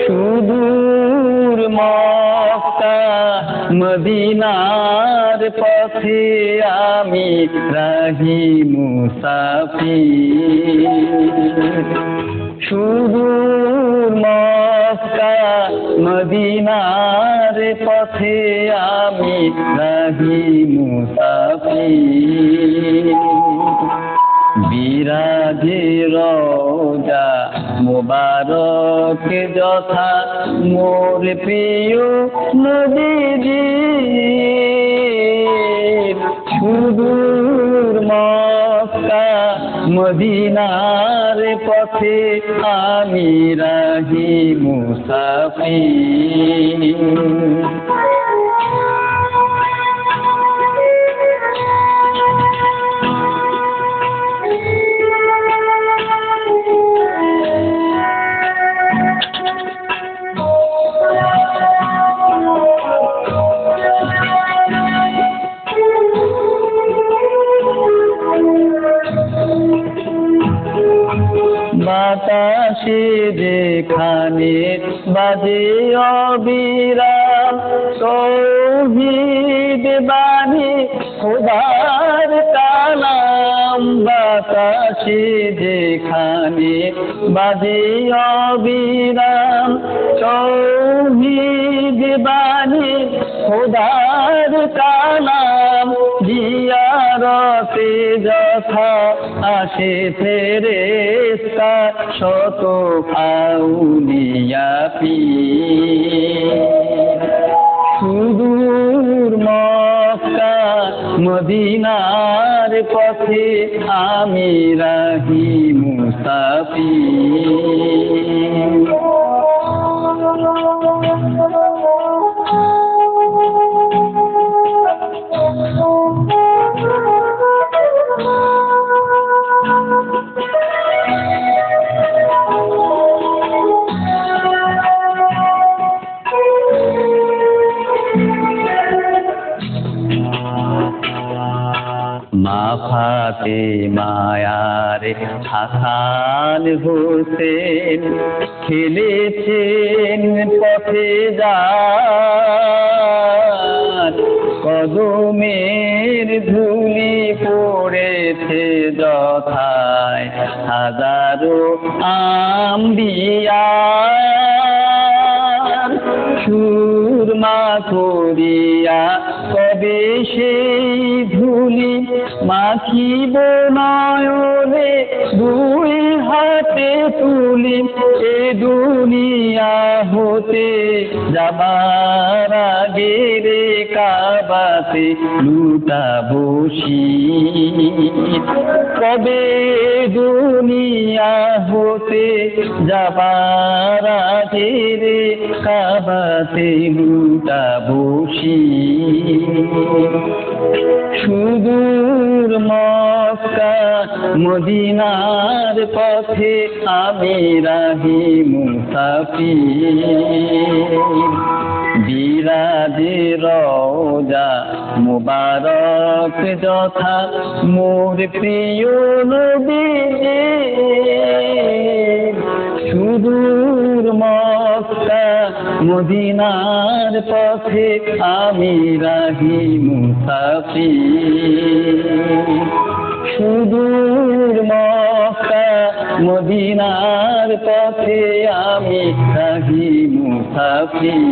সুদূর মক্কা মদিনার পথে আমি রাহি মুসাফির। সুদূর মক্কা মদিনার পথে আমি রাহি মুসাফির। বিরাজে রওজা মুবারক যথা মোর প্রিয় নবীজির। সুদূর মক্কা মদিনার পথে আমি রাহি মুসাফির। বাতাসে যেখানে বাজে অবিরাম তৌহিদ বাণী খোদার কালাম। বাতাসে যেখানে বাজে অবিরাম তৌহিদ বাণী খোদার কালাম। জিয়ারতে যথা আসে ফেরেশতা শত আউলিয়া পীর। সুদূর মক্কা মদিনার পথে আমি রাহি মুসাফির। মা ফাতেমার হাসান হোসেন খেলেছেন পথে যান। কদমের ধুলি পড়েছে যথায় হাজারো আম্বিয়া। সুরমা করিয়া কবে সেই ধুলি মাখিব নয়নে দুই হাতে তুলি। এ দুনিয়া হতে যাবার আগে রে কাবাতে লুটাবো শীত। কবে দুনিয়া হতে যাবার আগে রে কাবাতে লুটাবো শীত। সুদূর মক্কা মদিনার পথে আমি রাহি মুসাফির। বিরাজে রওজা মুবারক যথা মোর প্রিয় নবীজির। সুদূর মক্কা মদিনার পথে আমি রাহি মুসাফির। সুদূর মক্কা মদিনার পথে আমি রাহি মুসাফির।